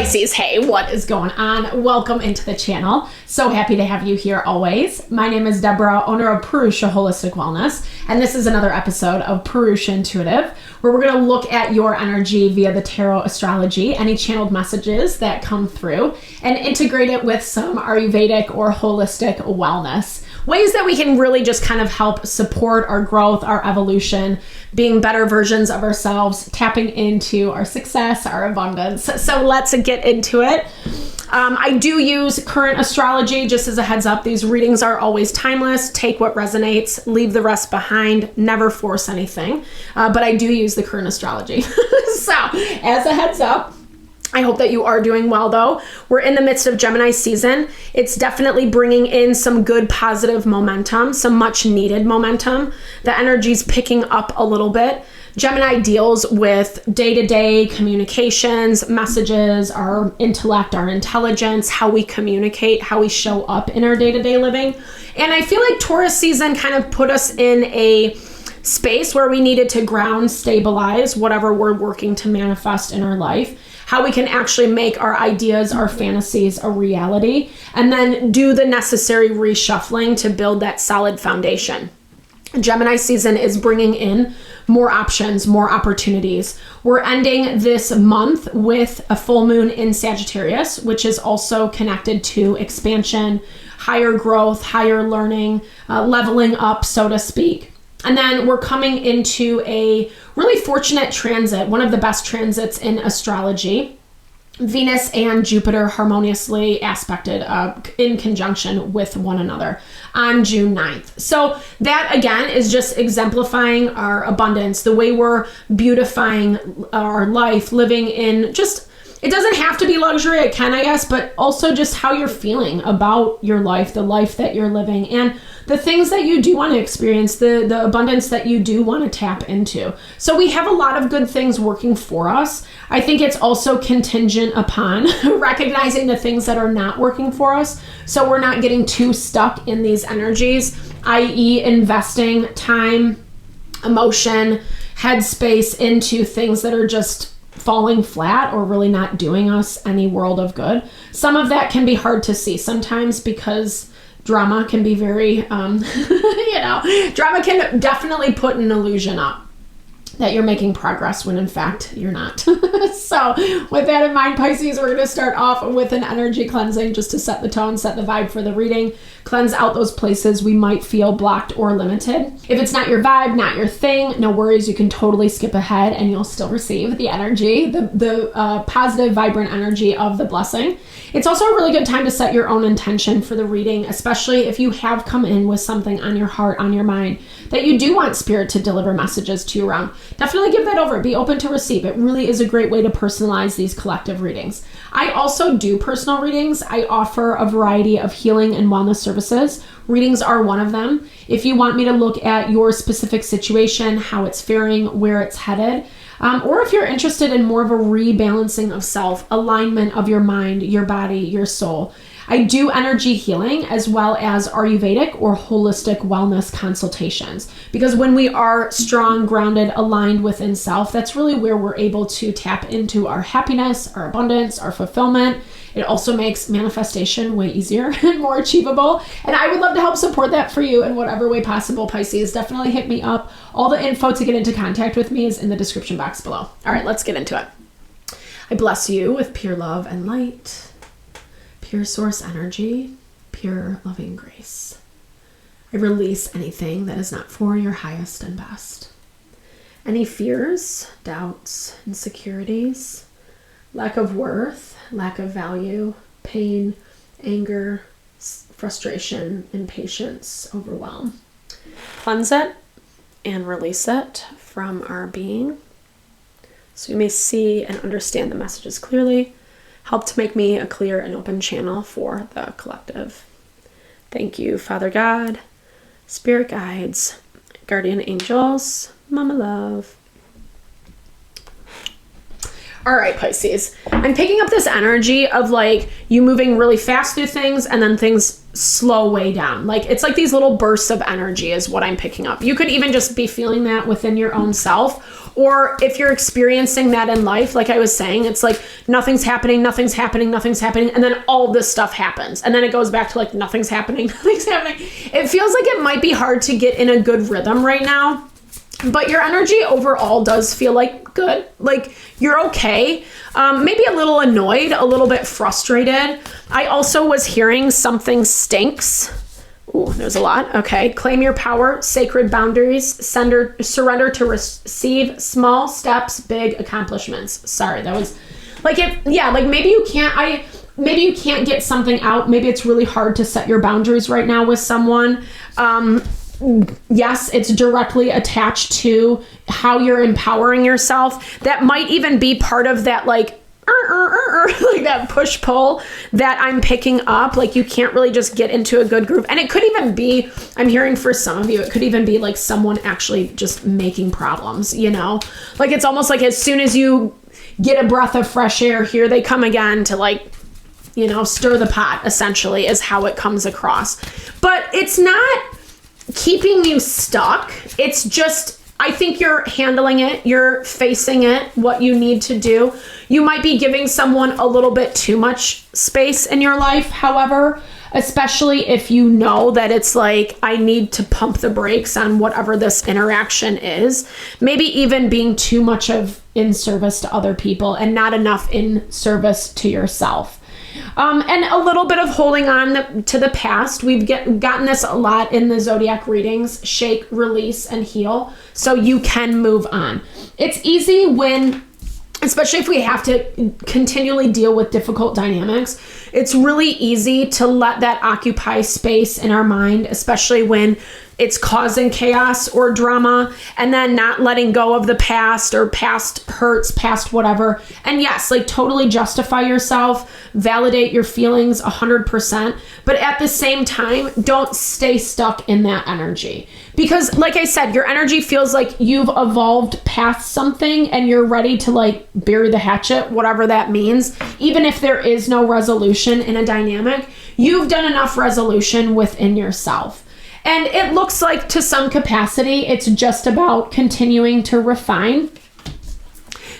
Pisces, hey, what is going on? Welcome into the channel. So happy to have you here always. My name is Deborah, owner of Purusha Holistic Wellness, and this is another episode of Purusha Intuitive, where we're going to look at your energy via the tarot astrology, any channeled messages that come through, and integrate it with some Ayurvedic or holistic wellness. Ways that we can really just kind of help support our growth, our evolution, being better versions of ourselves, tapping into our success, our abundance. So let's get into it. I do use current astrology, just as a heads up. These readings are always timeless. Take what resonates, leave the rest behind, never force anything. But I do use the current astrology. So as a heads up, I hope that you are doing well, though. We're in the midst of Gemini season. It's definitely bringing in some good positive momentum, some much needed momentum. The energy's picking up a little bit. Gemini deals with day-to-day communications, messages, our intellect, our intelligence, how we communicate, how we show up in our day-to-day living. And I feel like Taurus season kind of put us in a space where we needed to ground, stabilize whatever we're working to manifest in our life, how we can actually make our ideas, our fantasies a reality, and then do the necessary reshuffling to build that solid foundation. Gemini season is bringing in more options, more opportunities. We're ending this month with a full moon in Sagittarius, which is also connected to expansion, higher growth, higher learning, leveling up, so to speak. And then we're coming into a really fortunate transit, one of the best transits in astrology. Venus and Jupiter harmoniously aspected in conjunction with one another on June 9th. So that again is just exemplifying our abundance, the way we're beautifying our life, living in just, it doesn't have to be luxury, it can, I guess, but also just how you're feeling about your life, the life that you're living, and the things that you do want to experience, the abundance that you do want to tap into. So we have a lot of good things working for us. I think it's also contingent upon recognizing the things that are not working for us, so we're not getting too stuck in these energies, i.e. investing time, emotion, headspace into things that are just falling flat or really not doing us any world of good. Some of that can be hard to see sometimes because drama can be very, drama can definitely put an illusion up that you're making progress when in fact you're not. So with that in mind, Pisces, we're going to start off with an energy cleansing just to set the tone, set the vibe for the reading, cleanse out those places we might feel blocked or limited. If it's not your vibe, not your thing, no worries. You can totally skip ahead and you'll still receive the energy, the positive, vibrant energy of the blessing. It's also a really good time to set your own intention for the reading, especially if you have come in with something on your heart, on your mind, that you do want spirit to deliver messages to you around. Definitely give that over. Be open to receive. It really is a great way to personalize these collective readings. I also do personal readings. I offer a variety of healing and wellness services. Readings are one of them. If you want me to look at your specific situation, how it's faring, where it's headed, or if you're interested in more of a rebalancing of self, alignment of your mind, your body, your soul, I do energy healing as well as Ayurvedic or holistic wellness consultations. Because when we are strong, grounded, aligned within self, that's really where we're able to tap into our happiness, our abundance, our fulfillment. It also makes manifestation way easier and more achievable. And I would love to help support that for you in whatever way possible, Pisces. Definitely hit me up. All the info to get into contact with me is in the description box below. All right, let's get into it. I bless you with pure love and light, pure source energy, pure loving grace. I release anything that is not for your highest and best. Any fears, doubts, insecurities, lack of worth, lack of value, pain, anger, frustration, impatience, overwhelm. Cleanse it and release it from our being so you may see and understand the messages clearly. Help to make me a clear and open channel for the collective. Thank you, Father God, Spirit Guides, Guardian Angels, Mama Love. All right, Pisces. I'm picking up this energy of like you moving really fast through things and then things slow way down. Like it's like these little bursts of energy is what I'm picking up. You could even just be feeling that within your own self. Or if you're experiencing that in life, like I was saying, it's like nothing's happening. And then all this stuff happens. And then it goes back to like nothing's happening. It feels like it might be hard to get in a good rhythm right now. But your energy overall does feel like good, like you're okay. Maybe a little annoyed, a little bit frustrated. I also was hearing something stinks. Ooh, there's a lot. Okay. Claim your power, sacred boundaries, surrender to receive small steps, big accomplishments. Sorry, that was like like maybe you can't get something out. Maybe it's really hard to set your boundaries right now with someone. Yes, it's directly attached to how you're empowering yourself. That might even be part of that like that push pull that I'm picking up. Like you can't really just get into a good groove. And it could even be, I'm hearing for some of you, it could even be like someone actually just making problems, you know? Like it's almost like as soon as you get a breath of fresh air, here they come again to like, you know, stir the pot, essentially, is how it comes across. But it's not keeping you stuck. It's just, I think you're handling it. You're facing it, what you need to do. You might be giving someone a little bit too much space in your life, however, especially if you know that it's like, I need to pump the brakes on whatever this interaction is. Maybe even being too much of in service to other people and not enough in service to yourself. And a little bit of holding on to the past. We've gotten this a lot in the zodiac readings: shake, release, and heal. So you can move on. It's easy when, especially if we have to continually deal with difficult dynamics, it's really easy to let that occupy space in our mind, especially when it's causing chaos or drama, and then not letting go of the past or past hurts, past whatever. And yes, like totally justify yourself, validate your feelings 100%. But at the same time, don't stay stuck in that energy. Because like I said, your energy feels like you've evolved past something and you're ready to like bury the hatchet, whatever that means. Even if there is no resolution in a dynamic, you've done enough resolution within yourself. And it looks like to some capacity, it's just about continuing to refine,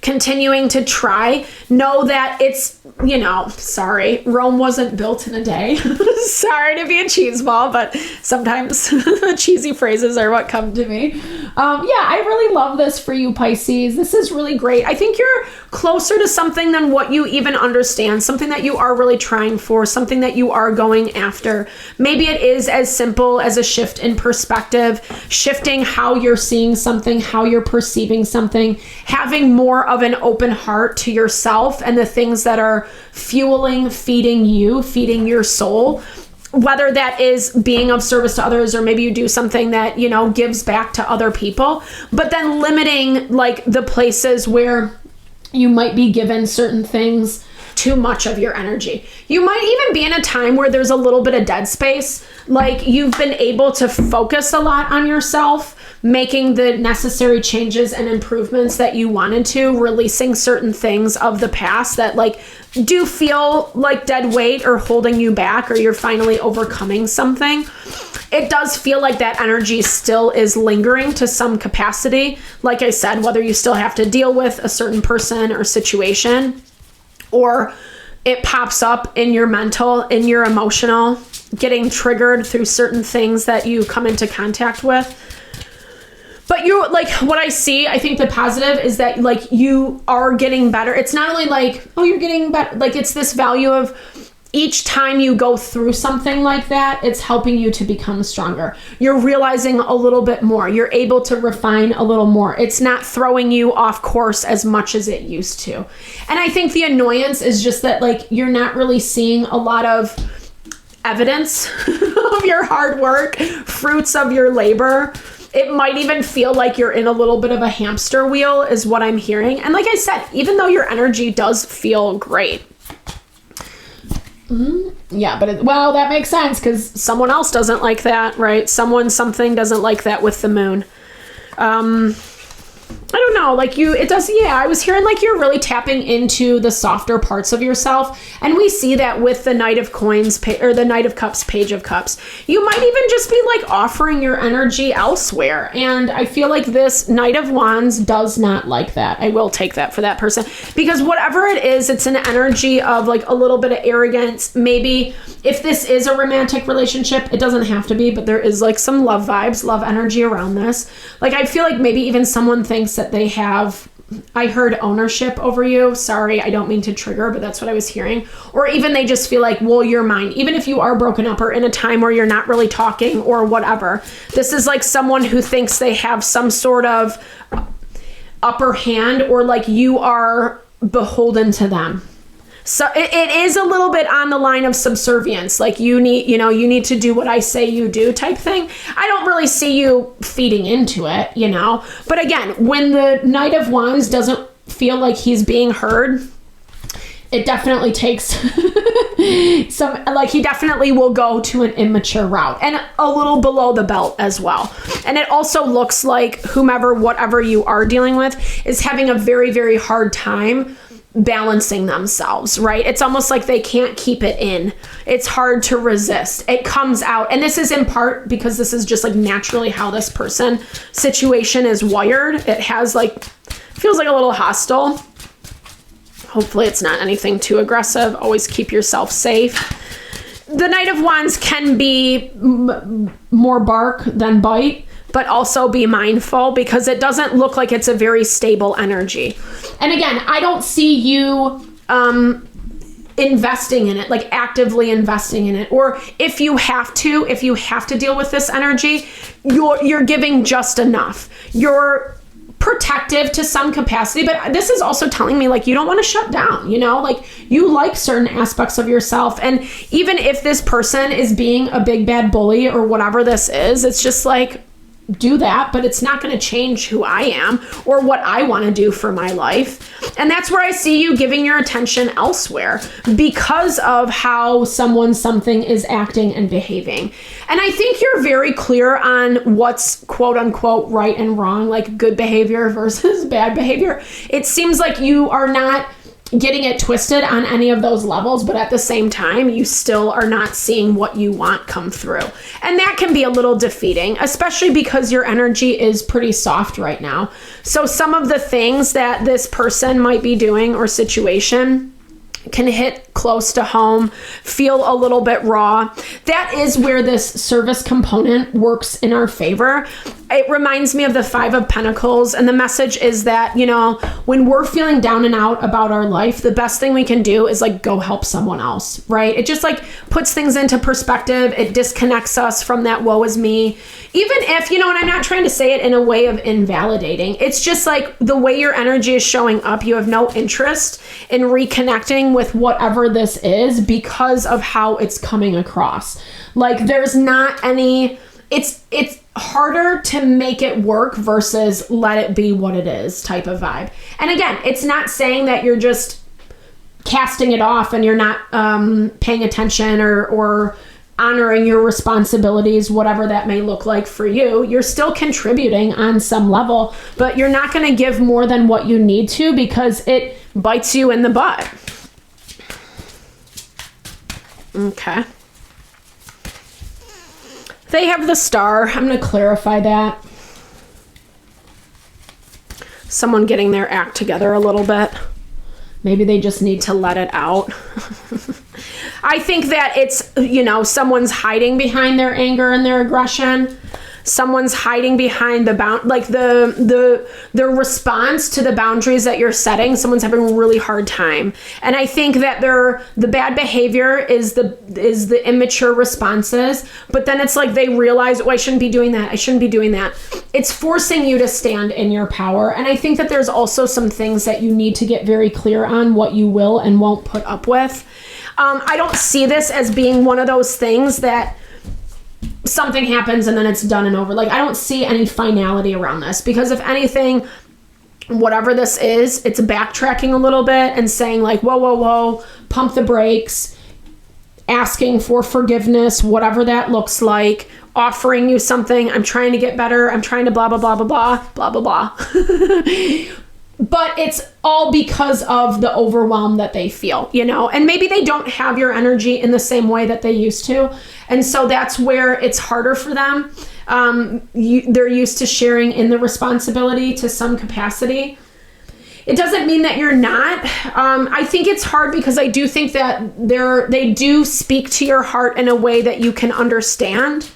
continuing to try. Know that it's, you know, sorry, Rome wasn't built in a day. Sorry to be a cheese ball, but sometimes cheesy phrases are what come to me. I really love this for you, Pisces. This is really great. I think you're closer to something than what you even understand, something that you are really trying for, something that you are going after. Maybe it is as simple as a shift in perspective, shifting how you're seeing something, how you're perceiving something, having more of an open heart to yourself and the things that are fueling, feeding you, feeding your soul. Whether that is being of service to others, or maybe you do something that, you know, gives back to other people, but then limiting like the places where you might be given certain things too much of your energy. You might even be in a time where there's a little bit of dead space. Like you've been able to focus a lot on yourself, making the necessary changes and improvements that you wanted to, releasing certain things of the past that like do feel like dead weight or holding you back, or you're finally overcoming something. It does feel like that energy still is lingering to some capacity. Like I said, whether you still have to deal with a certain person or situation, or it pops up in your mental, in your emotional, getting triggered through certain things that you come into contact with. But you, like what I see, I think the positive is that like you are getting better. It's not only like, oh, you're getting better. Like it's this value of each time you go through something like that, it's helping you to become stronger. You're realizing a little bit more. You're able to refine a little more. It's not throwing you off course as much as it used to. And I think the annoyance is just that like you're not really seeing a lot of evidence of your hard work, fruits of your labor. It might even feel like you're in a little bit of a hamster wheel is what I'm hearing. And like I said, even though your energy does feel great. Yeah, but that makes sense because someone else doesn't like that, right? Something doesn't like that with the moon. I don't know, like it does, yeah, I was hearing like you're really tapping into the softer parts of yourself. And we see that with the Knight of Coins or the Knight of Cups, Page of Cups. You might even just be like offering your energy elsewhere. And I feel like this Knight of Wands does not like that. I will take that for that person, because whatever it is, it's an energy of like a little bit of arrogance. Maybe if this is a romantic relationship, it doesn't have to be, but there is like some love vibes, love energy around this. Like, I feel like maybe even someone thinks that they have, I heard ownership over you. Sorry, I don't mean to trigger, but that's what I was hearing. Or even they just feel like, well, you're mine. Even if you are broken up or in a time where you're not really talking or whatever. This is like someone who thinks they have some sort of upper hand, or like you are beholden to them. So it is a little bit on the line of subservience. Like you need to do what I say you do type thing. I don't really see you feeding into it, But again, when the Knight of Wands doesn't feel like he's being heard, it definitely takes he definitely will go to an immature route and a little below the belt as well. And it also looks like whatever you are dealing with is having a very, very hard time balancing themselves, right? It's almost like they can't keep it in. It's hard to resist. It comes out. And this is in part because this is just like naturally how this person situation is wired. It has feels like a little hostile. Hopefully it's not anything too aggressive. Always keep yourself safe. The Knight of Wands can be more bark than bite, but also be mindful, because it doesn't look like it's a very stable energy. And again, I don't see you investing in it, like actively investing in it. Or if you have to deal with this energy, you're giving just enough. You're protective to some capacity, but this is also telling me like you don't want to shut down, like you like certain aspects of yourself. And even if this person is being a big bad bully or whatever this is, it's just like, do that, but it's not going to change who I am or what I want to do for my life. And that's where I see you giving your attention elsewhere because of how something is acting and behaving. And I think you're very clear on what's quote unquote right and wrong, like good behavior versus bad behavior. It seems like you are not getting it twisted on any of those levels, but at the same time, you still are not seeing what you want come through. And that can be a little defeating, especially because your energy is pretty soft right now. So some of the things that this person might be doing or situation can hit close to home, feel a little bit raw. That is where this service component works in our favor. It reminds me of the Five of Pentacles, and the message is that, when we're feeling down and out about our life, the best thing we can do is like go help someone else, right? It just like puts things into perspective. It disconnects us from that woe is me. Even if, and I'm not trying to say it in a way of invalidating. It's just like the way your energy is showing up, you have no interest in reconnecting with whatever this is because of how it's coming across. Like there's not any, it's harder to make it work versus let it be what it is type of vibe. And again, it's not saying that you're just casting it off and you're not paying attention or honoring your responsibilities, whatever that may look like for you. You're still contributing on some level, but you're not going to give more than what you need to because it bites you in the butt. Okay. They have the Star. I'm going to clarify that. Someone getting their act together a little bit. Maybe they just need to let it out. I think that it's, someone's hiding behind their anger and their aggression. Someone's hiding behind the response to the boundaries that you're setting. Someone's having a really hard time. And I think that the bad behavior is the immature responses, but then it's like they realize, oh, I shouldn't be doing that. I shouldn't be doing that. It's forcing you to stand in your power. And I think that there's also some things that you need to get very clear on what you will and won't put up with. I don't see this as being one of those things that something happens and then it's done and over. Like, I don't see any finality around this because if anything, whatever this is, it's backtracking a little bit and saying like, whoa, pump the brakes, asking for forgiveness, whatever that looks like, offering you something. I'm trying to get better. I'm trying to blah, blah, blah, blah, blah, blah, blah, blah. But it's all because of the overwhelm that they feel, you know, and maybe they don't have your energy in the same way that they used to. And so that's where it's harder for them. They're used to sharing in the responsibility to some capacity. It doesn't mean that you're not. I think it's hard because I do think that they do speak to your heart in a way that you can understand.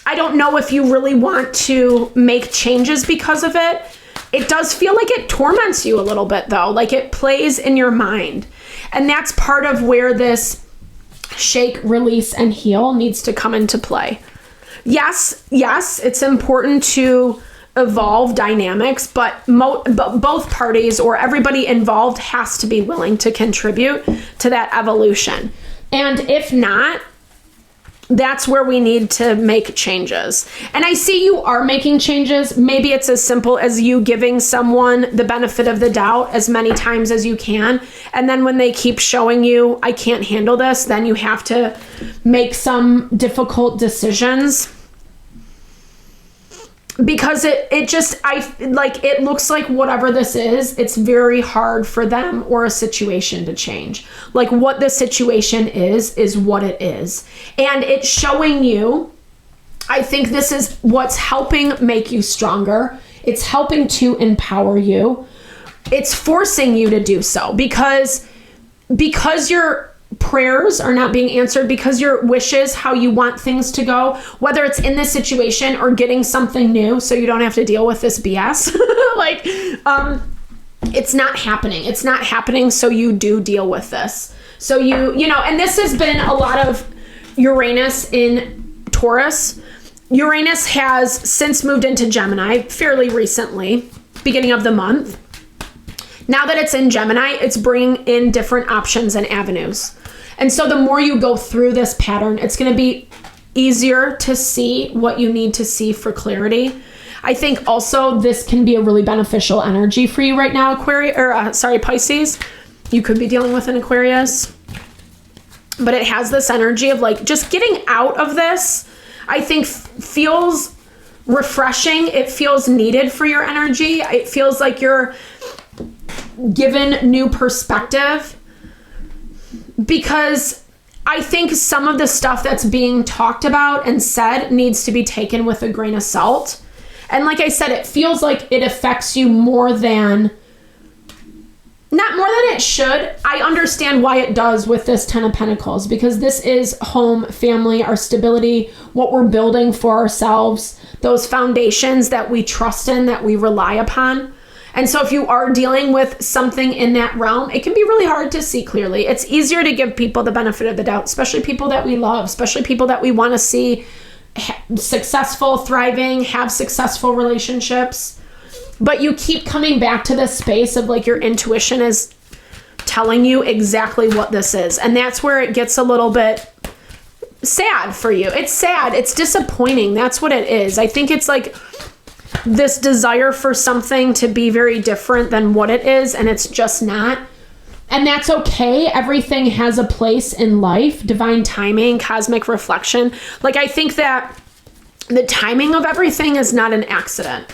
I don't know if you really want to make changes because of it. It does feel like it torments you a little bit though, like it plays in your mind. And that's part of where this shake, release, and heal needs to come into play. Yes, it's important to evolve dynamics, but both parties or everybody involved has to be willing to contribute to that evolution. And if not, that's where we need to make changes. And I see you are making changes. Maybe it's as simple as you giving someone the benefit of the doubt as many times as you can. And then when they keep showing you, I can't handle this, then you have to make some difficult decisions. Because it looks like whatever this is, it's very hard for them or a situation to change. Like what the situation is what it is. And it's showing you, I think this is what's helping make you stronger. It's helping to empower you. It's forcing you to do so because your prayers are not being answered, because your wishes, how you want things to go, whether it's in this situation or getting something new so you don't have to deal with this BS. It's not happening. It's not happening, so you do deal with this. So you know, and this has been a lot of Uranus in Taurus. Uranus has since moved into Gemini fairly recently, beginning of the month. Now that it's in Gemini, it's bringing in different options and avenues. And so the more you go through this pattern, it's going to be easier to see what you need to see for clarity. I think also this can be a really beneficial energy for you right now, Pisces. You could be dealing with an Aquarius. But it has this energy of like just getting out of this, I think feels refreshing. It feels needed for your energy. It feels like you're given new perspective, because I think some of the stuff that's being talked about and said needs to be taken with a grain of salt. And like I said, it feels like it affects you not more than it should. I understand why it does with this 10 of Pentacles, because this is home, family, our stability, what we're building for ourselves, those foundations that we trust in, that we rely upon. And so if you are dealing with something in that realm, it can be really hard to see clearly. It's easier to give people the benefit of the doubt, especially people that we love, especially people that we want to see successful, thriving, have successful relationships. But you keep coming back to this space of like your intuition is telling you exactly what this is. And that's where it gets a little bit sad for you. It's sad. It's disappointing. That's what it is. I think it's like this desire for something to be very different than what it is, and it's just not. And that's okay. Everything has a place in life, divine timing, cosmic reflection. Like, I think that the timing of everything is not an accident.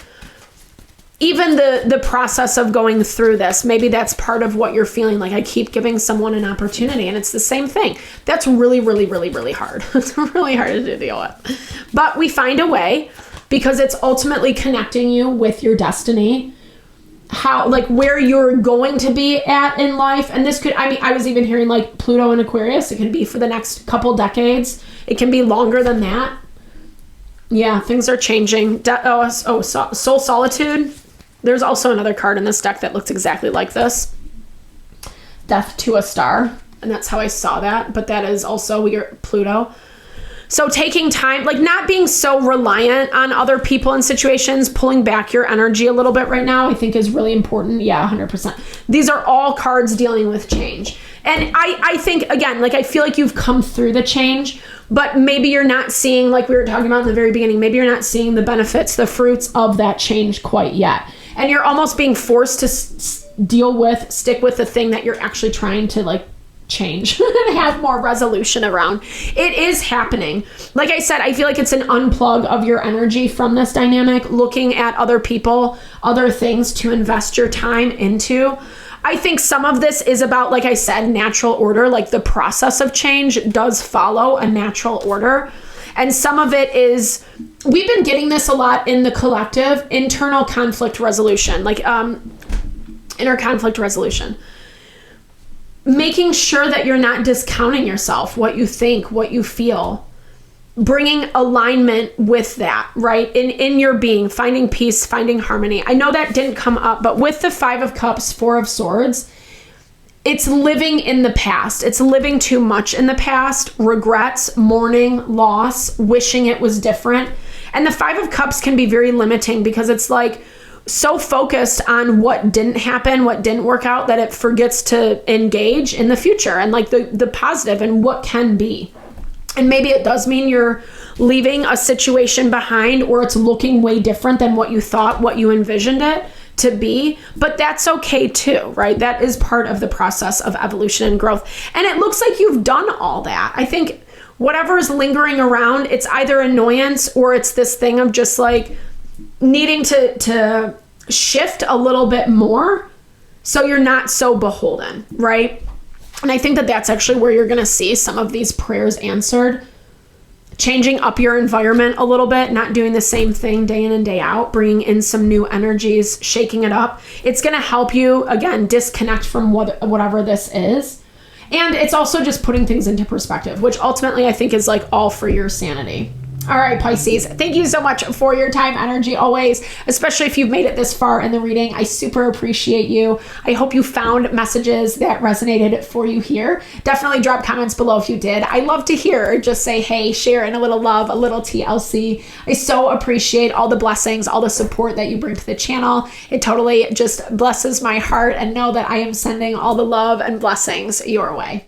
Even the process of going through this, maybe that's part of what you're feeling. Like, I keep giving someone an opportunity, and it's the same thing. That's really, really, really, really hard. It's really hard to deal with. But we find a way, because it's ultimately connecting you with your destiny, how, like, where you're going to be at in life. And this could, I mean, I was even hearing like Pluto and Aquarius. It can be for the next couple decades. It can be longer than that. Yeah, things are changing. Soul Solitude. There's also another card in this deck that looks exactly like this. Death to a Star. And that's how I saw that. But that is also your Pluto. So taking time, like not being so reliant on other people and situations, pulling back your energy a little bit right now, I think is really important. Yeah, 100%. These are all cards dealing with change. And I think, again, like I feel like you've come through the change, but maybe you're not seeing, like we were talking about in the very beginning, maybe you're not seeing the benefits, the fruits of that change quite yet. And you're almost being forced to stick with the thing that you're actually trying to like change and have more resolution around. It is happening. Like I said, I feel like it's an unplug of your energy from this dynamic, looking at other people, other things to invest your time into. I think some of this is about, like I said, natural order, like the process of change does follow a natural order. And some of it is, we've been getting this a lot in the collective, internal conflict resolution, like inner conflict resolution. Making sure that you're not discounting yourself, what you think, what you feel, bringing alignment with that, right? In your being, finding peace, finding harmony. I know that didn't come up, but with the 5 of Cups, 4 of Swords, it's living in the past. It's living too much in the past, regrets, mourning, loss, wishing it was different. And the 5 of Cups can be very limiting because it's like, so focused on what didn't happen, what didn't work out, that it forgets to engage in the future and like the positive and what can be. And maybe it does mean you're leaving a situation behind, or it's looking way different than what you thought, what you envisioned it to be, but that's okay too, right? That is part of the process of evolution and growth. And it looks like you've done all that. I think whatever is lingering around, it's either annoyance or it's this thing of just like, needing to shift a little bit more so you're not so beholden, right? And I think that that's actually where you're going to see some of these prayers answered. Changing up your environment a little bit, not doing the same thing day in and day out, bringing in some new energies, shaking it up. It's going to help you, again, disconnect from whatever this is. And it's also just putting things into perspective, which ultimately I think is like all for your sanity. All right, Pisces, thank you so much for your time, energy, always, especially if you've made it this far in the reading. I super appreciate you. I hope you found messages that resonated for you here. Definitely drop comments below if you did. I love to hear, just say, hey, share in a little love, a little TLC. I so appreciate all the blessings, all the support that you bring to the channel. It totally just blesses my heart, and know that I am sending all the love and blessings your way.